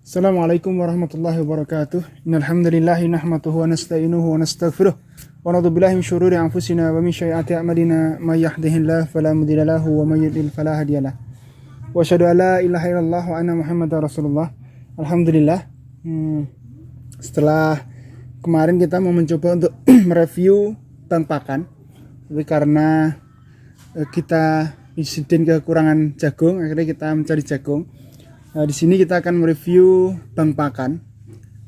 Assalamualaikum warahmatullahi wabarakatuh. Innal hamdalillah nahmaduhu wa nasta'inuhu wa nastaghfiruh wa na'udzu billahi min syururi anfusina wa min sayyiati a'malina may yahdihillahu fala mudilla lahu wa may yudlil fala hadiyalah. Wa asyhadu an la ilaha illallah wa anna Muhammadar Rasulullah. Alhamdulillah. Setelah kemarin kita mau mencoba untuk mereview Bank Pakan, tapi karena kita insiden kekurangan jagung, akhirnya kita mencari jagung. Nah, di sini kita akan mereview Bank Pakan.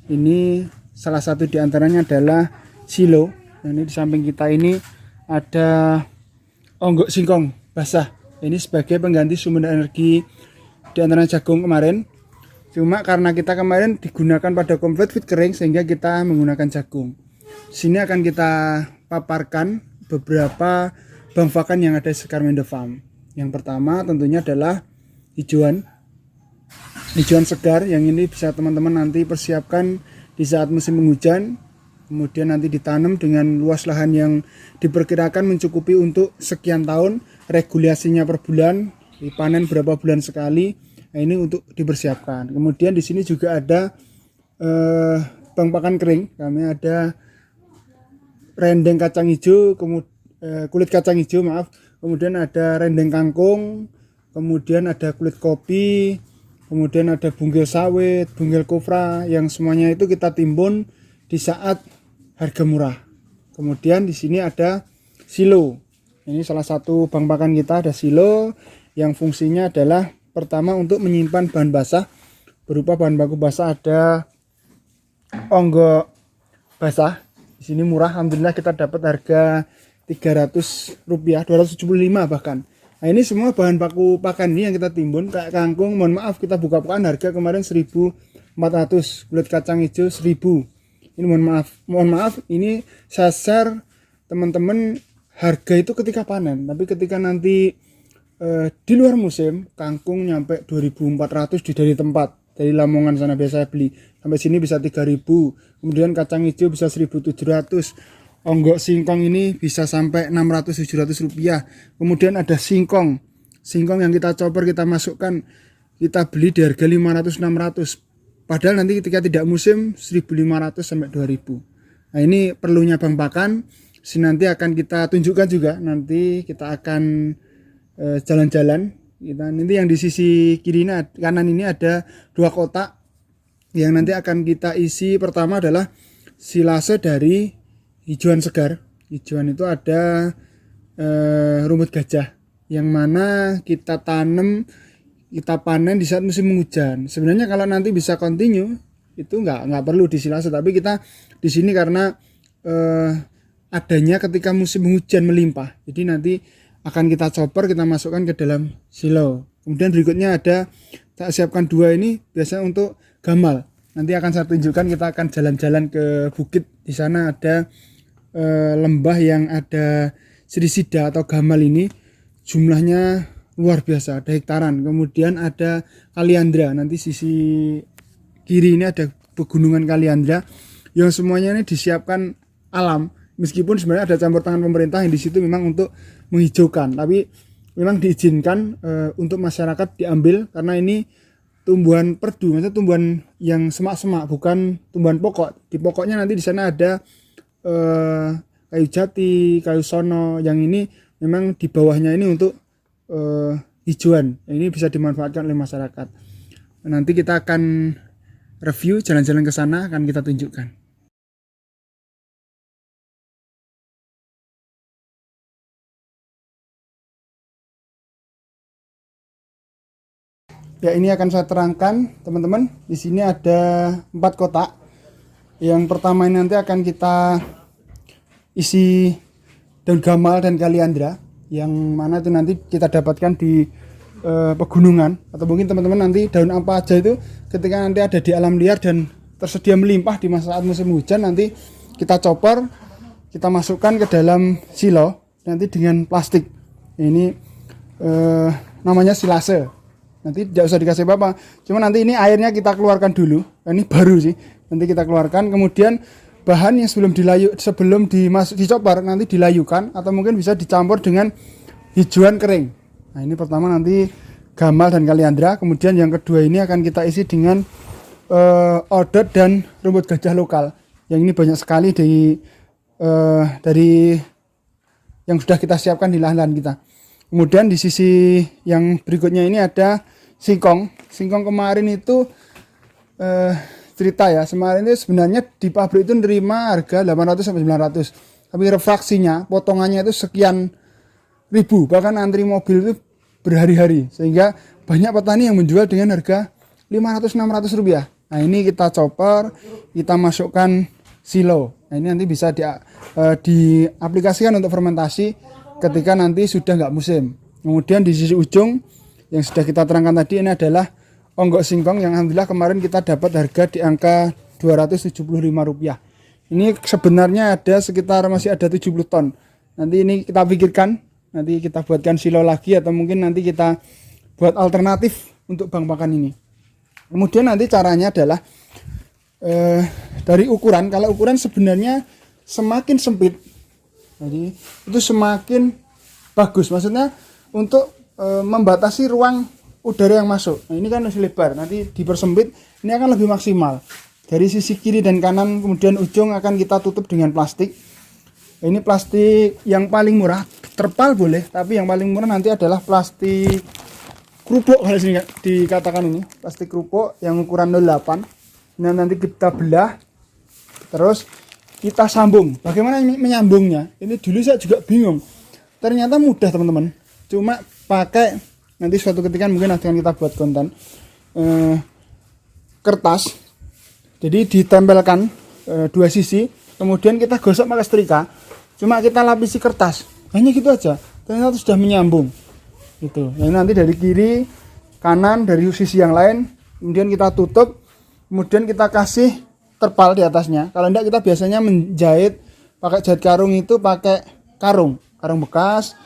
Ini salah satu di antaranya adalah silo. Nah, ini di samping kita ini ada onggok singkong basah. Ini sebagai pengganti sumber energi di antara jagung kemarin. Cuma karena kita kemarin digunakan pada komplit feed kering sehingga kita menggunakan jagung. Di sini akan kita paparkan beberapa Bank Pakan yang ada di Skarmendo Farm. Yang pertama tentunya adalah hijauan segar, yang ini bisa teman-teman nanti persiapkan di saat musim penghujan, kemudian nanti ditanam dengan luas lahan yang diperkirakan mencukupi untuk sekian tahun, regulasinya per bulan, dipanen berapa bulan sekali. Nah, ini untuk dipersiapkan. Kemudian di sini juga ada Bank Pakan kering. Kami ada rendeng kacang hijau, kulit kacang hijau, kemudian ada rendeng kangkung, kemudian ada kulit kopi, kemudian ada bunggel sawit, bunggel kofra, yang semuanya itu kita timbun di saat harga murah. Kemudian di sini ada silo. Ini salah satu Bank Pakan kita, ada silo yang fungsinya adalah pertama untuk menyimpan bahan basah berupa bahan baku basah, ada onggok basah. Di sini murah, alhamdulillah kita dapat harga Rp300, 275 bahkan. Nah, ini semua bahan baku pakan ini yang kita timbun. Kayak kangkung, mohon maaf kita buka-bukaan harga kemarin 1.400, kulit kacang hijau 1.000. Ini mohon maaf ini sasar teman-teman harga itu ketika panen. Tapi ketika nanti di luar musim, kangkung nyampe 2.400 dari tempat. Dari Lamongan sana biasa beli. Sampai sini bisa 3.000. Kemudian kacang hijau bisa 1.700. Onggok singkong ini bisa sampai 600-700 rupiah. Kemudian ada singkong yang kita chopper, kita masukkan, kita beli di harga 500-600. Padahal nanti ketika tidak musim 1.500 sampai 2.000. Nah, ini perlunya Bank Pakan. Nanti akan kita tunjukkan juga. Nanti kita akan jalan-jalan. Nanti yang di sisi kiri kanan ini ada 2 kotak yang nanti akan kita isi. Pertama adalah silase dari hijauan segar. Hijauan itu ada rumput gajah yang mana kita tanam, kita panen di saat musim hujan. Sebenarnya kalau nanti bisa continue itu nggak perlu disilase, tapi kita di sini karena adanya ketika musim hujan melimpah. Jadi nanti akan kita chopper, kita masukkan ke dalam silo. Kemudian berikutnya ada tak siapkan 2 ini biasanya untuk gamal. Nanti akan saya tunjukkan, kita akan jalan-jalan ke bukit. Di sana ada lembah yang ada serisida atau gamal ini, jumlahnya luar biasa, ada hektaran. Kemudian ada kaliandra, nanti sisi kiri ini ada pegunungan kaliandra yang semuanya ini disiapkan alam. Meskipun sebenarnya ada campur tangan pemerintah yang di situ memang untuk menghijaukan, tapi memang diizinkan untuk masyarakat diambil karena ini tumbuhan perdu, maksudnya tumbuhan yang semak-semak, bukan tumbuhan pokok. Di pokoknya nanti di sana ada kayu jati, kayu sono, yang ini memang di bawahnya ini untuk hijauan. Ini bisa dimanfaatkan oleh masyarakat. Nanti kita akan review jalan-jalan ke sana, akan kita tunjukkan. Ya, ini akan saya terangkan, teman-teman. Di sini ada 4 kotak. Yang pertama ini nanti akan kita isi daun gamal dan kaliandra, yang mana itu nanti kita dapatkan di pegunungan, atau mungkin teman-teman nanti daun apa aja itu ketika nanti ada di alam liar dan tersedia melimpah di saat musim hujan, nanti kita chopper, kita masukkan ke dalam silo nanti dengan plastik. Ini namanya silase. Nanti tidak usah dikasih apa-apa, cuma nanti ini airnya kita keluarkan dulu. Ini baru sih, nanti kita keluarkan. Kemudian bahan yang sebelum dicopar nanti dilayukan, atau mungkin bisa dicampur dengan hijauan kering. Nah, ini pertama nanti gamal dan kaliandra. Kemudian yang kedua ini akan kita isi dengan odot dan rumput gajah lokal. Yang ini banyak sekali dari yang sudah kita siapkan di lahan-lahan kita. Kemudian di sisi yang berikutnya ini ada singkong. Singkong kemarin itu cerita ya, kemarin itu sebenarnya di pabrik itu nerima harga 800 sampai 900. Tapi refraksinya, potongannya itu sekian ribu, bahkan antri mobil itu berhari-hari, sehingga banyak petani yang menjual dengan harga 500-600 rupiah. Nah ini kita chopper, kita masukkan silo. Nah ini nanti bisa diaplikasikan untuk fermentasi ketika nanti sudah nggak musim. Kemudian di sisi ujung yang sudah kita terangkan tadi, ini adalah onggok singkong yang alhamdulillah kemarin kita dapat harga di angka 275 rupiah. Ini sebenarnya masih ada 70 ton. Nanti ini kita pikirkan, nanti kita buatkan silo lagi atau mungkin nanti kita buat alternatif untuk bank pakan ini. Kemudian nanti caranya adalah dari ukuran. Kalau ukuran sebenarnya semakin sempit, jadi itu semakin bagus. Maksudnya untuk membatasi ruang udara yang masuk. Nah, ini kan masih lebar. Nanti dipersempit, ini akan lebih maksimal. Dari sisi kiri dan kanan, kemudian ujung akan kita tutup dengan plastik. Ini plastik yang paling murah, terpal boleh, tapi yang paling murah nanti adalah plastik kerupuk, kalau sini dikatakan ini plastik kerupuk yang ukuran 08. Nah nanti kita belah, terus kita sambung. Bagaimana menyambungnya? Ini dulu saya juga bingung. Ternyata mudah teman-teman. Cuma pakai, nanti suatu ketika mungkin akan kita buat konten, kertas. Jadi ditempelkan dua sisi, kemudian kita gosok pakai setrika. Cuma kita lapisi kertas, hanya gitu aja. Ternyata sudah menyambung. Gitu. Yang nanti dari kiri, kanan, dari sisi yang lain, kemudian kita tutup, kemudian kita kasih terpal di atasnya. Kalau enggak, kita biasanya menjahit pakai jahit karung itu pakai karung bekas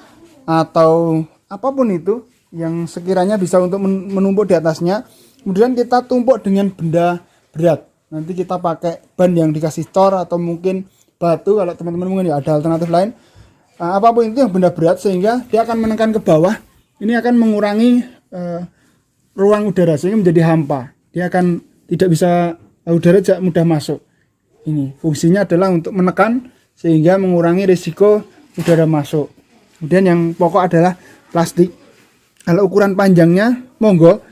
atau apapun itu yang sekiranya bisa untuk menumpuk di atasnya. Kemudian kita tumpuk dengan benda berat. Nanti kita pakai ban yang dikasih cor atau mungkin batu, kalau teman-teman mungkin ya ada alternatif lain. Apapun itu yang benda berat, sehingga dia akan menekan ke bawah. Ini akan mengurangi ruang udara sehingga menjadi hampa. Dia akan tidak bisa, udara tidak mudah masuk. Ini fungsinya adalah untuk menekan sehingga mengurangi risiko udara masuk. Kemudian yang pokok adalah plastik. Kalau ukuran panjangnya monggo,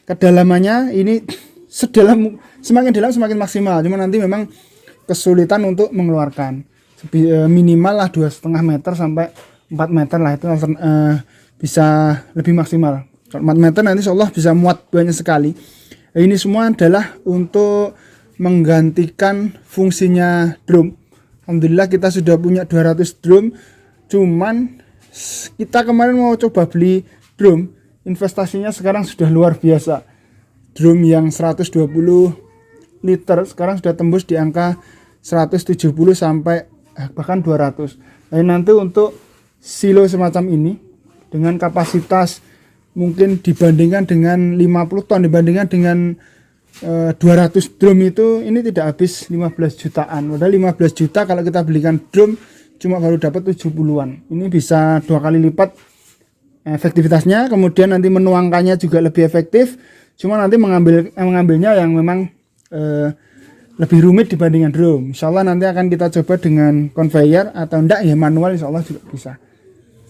kedalamannya ini semakin dalam semakin maksimal. Cuma nanti memang kesulitan untuk mengeluarkan. Minimal lah 2,5 meter sampai 4 meter lah, itu bisa lebih maksimal. Kalau 4 meter nanti insyaallah bisa muat banyak sekali. Ini semua adalah untuk menggantikan fungsinya drum. Alhamdulillah kita sudah punya 200 drum. Cuman kita kemarin mau coba beli drum, investasinya sekarang sudah luar biasa. Drum yang 120 liter sekarang sudah tembus di angka 170 sampai bahkan 200. Nah, nanti untuk silo semacam ini dengan kapasitas mungkin dibandingkan dengan 50 ton, dibandingkan dengan 200 drum itu, ini tidak habis 15 jutaan. Padahal 15 juta kalau kita belikan drum cuma baru dapat 70-an. Ini bisa 2 kali lipat efektivitasnya. Kemudian nanti menuangkannya juga lebih efektif. Cuma nanti mengambilnya yang memang lebih rumit dibandingkan drum. Insyaallah nanti akan kita coba dengan conveyor atau enggak ya manual, insyaallah juga bisa.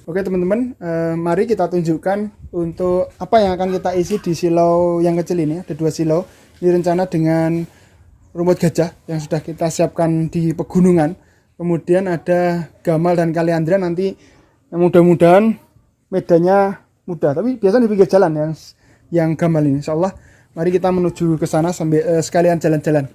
Oke teman-teman, mari kita tunjukkan untuk apa yang akan kita isi di silo yang kecil ini. Ada 2 silo. Ini rencana dengan rumput gajah yang sudah kita siapkan di pegunungan. Kemudian ada gamal dan kaliandra, nanti mudah-mudahan medannya mudah. Tapi biasanya di pinggir jalan yang gamal ini. Insyaallah mari kita menuju ke sana sambil sekalian jalan-jalan.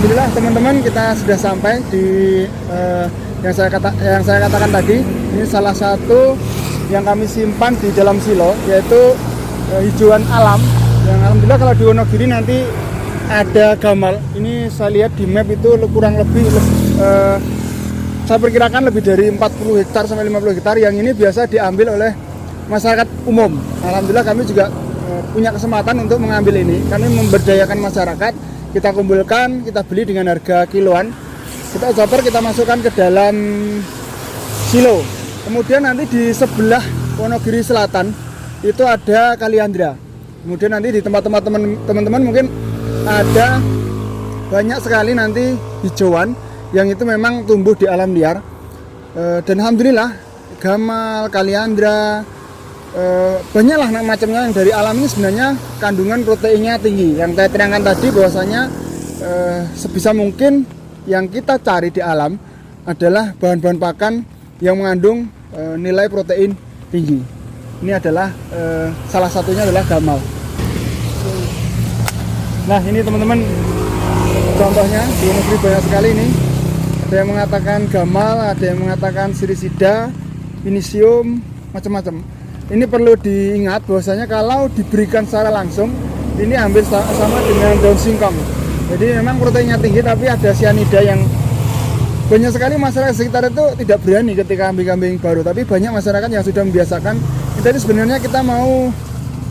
alhamdulillah teman-teman, kita sudah sampai di yang saya katakan tadi. Ini salah satu yang kami simpan di dalam silo, yaitu hijauan alam. Yang alhamdulillah kalau di Wonogiri nanti ada gamal. Ini saya lihat di map itu kurang lebih saya perkirakan lebih dari 40 hektar sampai 50 hektar yang ini biasa diambil oleh masyarakat umum. Alhamdulillah kami juga punya kesempatan untuk mengambil ini. Kami memberdayakan masyarakat, kita kumpulkan, kita beli dengan harga kiloan. Kita chopper, kita masukkan ke dalam silo. Kemudian nanti di sebelah Wonogiri Selatan itu ada Kaliandra. Kemudian nanti di tempat-tempat teman-teman mungkin ada banyak sekali nanti hijauan yang itu memang tumbuh di alam liar. Dan alhamdulillah gamal, Kaliandra, banyaklah macamnya yang dari alam ini sebenarnya kandungan proteinnya tinggi. Yang saya terangkan tadi bahwasanya sebisa mungkin yang kita cari di alam adalah bahan-bahan pakan yang mengandung nilai protein tinggi. Ini adalah salah satunya adalah gamal. Nah ini teman-teman contohnya di Wonogiri banyak sekali ini. Ada yang mengatakan gamal, ada yang mengatakan sirisida, pinisium, macam-macam. Ini perlu diingat bahwasanya kalau diberikan secara langsung ini hampir sama dengan daun singkong. Jadi memang proteinnya tinggi tapi ada sianida yang banyak sekali masyarakat sekitar itu tidak berani ketika kambing-kambing baru. Tapi banyak masyarakat yang sudah membiasakan. Jadi sebenarnya kita mau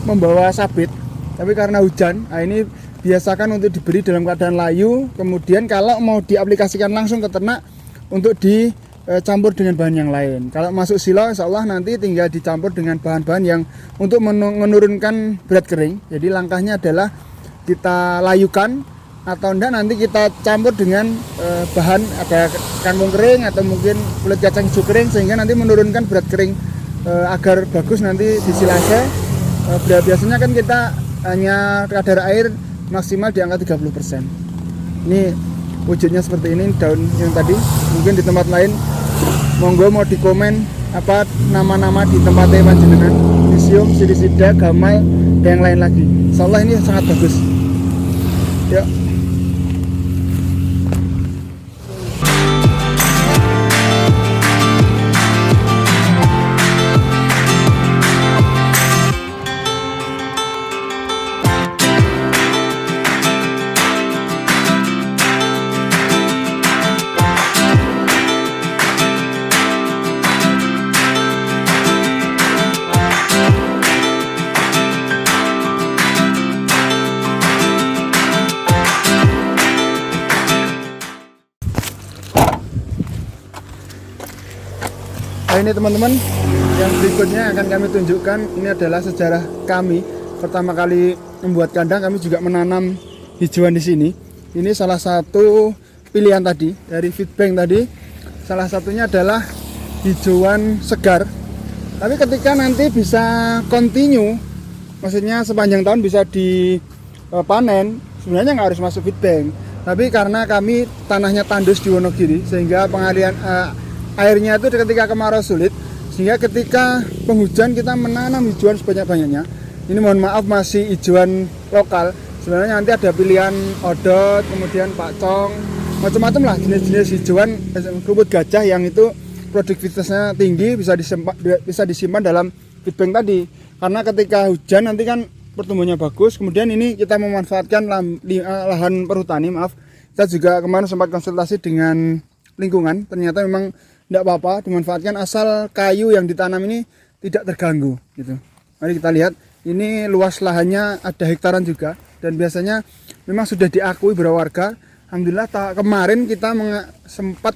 membawa sabit, tapi karena hujan, nah ini biasakan untuk diberi dalam keadaan layu. Kemudian kalau mau diaplikasikan langsung ke ternak untuk dicampur dengan bahan yang lain. Kalau masuk silo, insya Allah nanti tinggal dicampur dengan bahan-bahan yang untuk menurunkan berat kering. Jadi langkahnya adalah kita layukan atau enggak nanti kita campur dengan bahan ada kangkung kering atau mungkin kulit kacang hijau kering sehingga nanti menurunkan berat kering agar bagus nanti di silase. Biasanya kan kita hanya kadar air maksimal di angka 30%. Ini wujudnya seperti ini daun yang tadi. Mungkin di tempat lain monggo mau dikomen apa nama-nama di tempatnya panjenengan, pinisium, sirisida, gamal dan yang lain lagi. Insyaallah ini sangat bagus. Yuk. Nah ini teman-teman, yang berikutnya akan kami tunjukkan. Ini adalah sejarah kami pertama kali membuat kandang. Kami juga menanam hijauan di sini. Ini salah satu pilihan tadi dari feedbank tadi. Salah satunya adalah hijauan segar. Tapi ketika nanti bisa continue, maksudnya sepanjang tahun bisa dipanen, sebenarnya nggak harus masuk feedbank. Tapi karena kami tanahnya tandus di Wonogiri, sehingga pengalian airnya itu ketika kemarau sulit, sehingga ketika penghujan kita menanam hijauan sebanyak-banyaknya. Ini mohon maaf masih hijauan lokal. Sebenarnya nanti ada pilihan odot, kemudian pakcong, macam-macam lah jenis-jenis hijauan rumput gajah yang itu produktivitasnya tinggi, bisa disimpan dalam feedbank tadi. Karena ketika hujan nanti kan pertumbuhannya bagus. Kemudian ini kita memanfaatkan lahan perhutani, maaf. Kita juga kemarin sempat konsultasi dengan lingkungan, ternyata memang tidak apa-apa dimanfaatkan asal kayu yang ditanam ini tidak terganggu gitu. Mari kita lihat, ini luas lahannya ada hektaran juga dan biasanya memang sudah diakui beberapa warga. Alhamdulillah kemarin kita sempat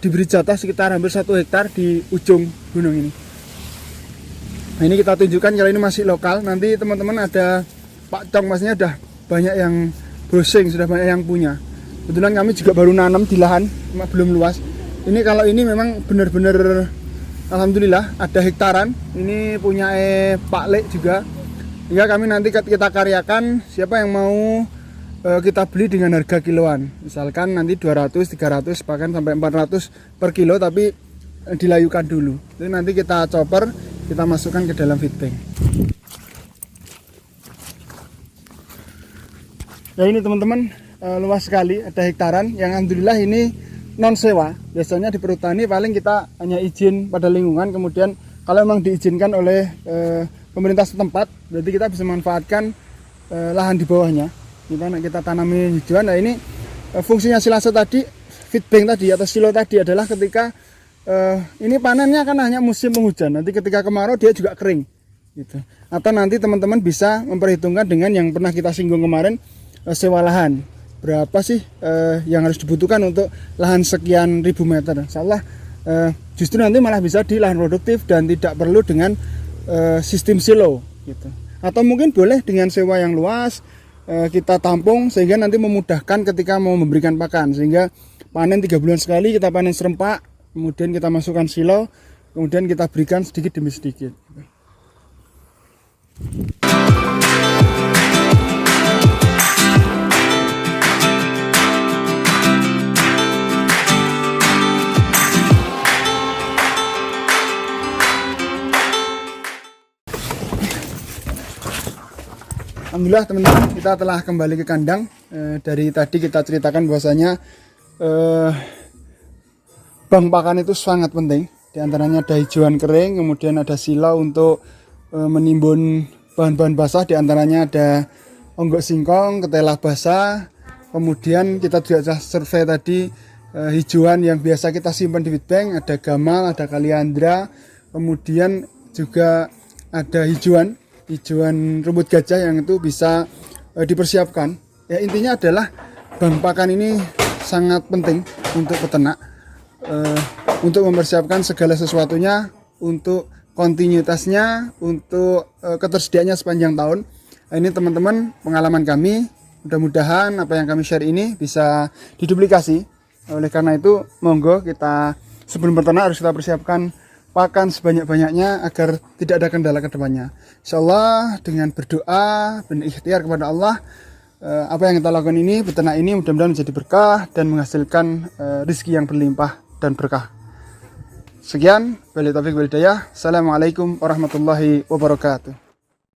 diberi jatah sekitar hampir 1 hektar di ujung gunung ini. Nah ini kita tunjukkan kalau ini masih lokal. Nanti teman-teman ada pakcong, maksudnya sudah banyak yang browsing, sudah banyak yang punya. Kebetulan kami juga baru nanam di lahan, belum luas. Ini kalau ini memang benar-benar alhamdulillah ada hektaran. Ini punya Pak Lek juga. Hingga kami nanti kita karyakan, siapa yang mau kita beli dengan harga kiloan. Misalkan nanti 200, 300, bahkan sampai 400 per kilo, tapi dilayukan dulu. Jadi nanti kita chopper, kita masukkan ke dalam feedbank. Ya ini teman-teman, luas sekali, ada hektaran yang alhamdulillah ini non sewa. Biasanya di perhutani paling kita hanya izin pada lingkungan, kemudian kalau memang diizinkan oleh pemerintah setempat, berarti kita bisa memanfaatkan lahan di bawahnya. Kita tanami hijauan. Nah ini fungsinya silase tadi, feed bank tadi atau silo tadi adalah ketika ini panennya kan hanya musim penghujan. Nanti ketika kemarau dia juga kering. Gitu. Atau nanti teman-teman bisa memperhitungkan dengan yang pernah kita singgung kemarin, sewa lahan berapa sih yang harus dibutuhkan untuk lahan sekian ribu meter. Insyaallah justru nanti malah bisa di lahan produktif dan tidak perlu dengan sistem silo gitu. Atau mungkin boleh dengan sewa yang luas, kita tampung sehingga nanti memudahkan ketika mau memberikan pakan, sehingga panen 3 bulan sekali kita panen serempak, kemudian kita masukkan silo, kemudian kita berikan sedikit demi sedikit. Alhamdulillah teman-teman, kita telah kembali ke kandang. Dari tadi kita ceritakan bahwasanya bank pakan itu sangat penting. Di antaranya ada hijauan kering, kemudian ada silo untuk menimbun bahan-bahan basah. Di antaranya ada onggok singkong, ketela basah. Kemudian kita juga survei tadi hijauan yang biasa kita simpan di feed bank. Ada gamal, ada kaliandra. Kemudian juga ada hijauan rumput gajah yang itu bisa dipersiapkan. Ya intinya adalah bank pakan ini sangat penting untuk peternak, untuk mempersiapkan segala sesuatunya, untuk kontinuitasnya, untuk ketersediaannya sepanjang tahun. Ini teman-teman pengalaman kami, mudah-mudahan apa yang kami share ini bisa diduplikasi. Oleh karena itu monggo kita sebelum berternak harus kita persiapkan pakan sebanyak-banyaknya agar tidak ada kendala ke depannya. Insyaallah dengan berdoa dan ikhtiar kepada Allah, apa yang kita lakukan ini, beternak ini mudah-mudahan menjadi berkah dan menghasilkan rezeki yang berlimpah dan berkah. Sekian, wabillahi taufiq wal hidayah. Assalamualaikum warahmatullahi wabarakatuh.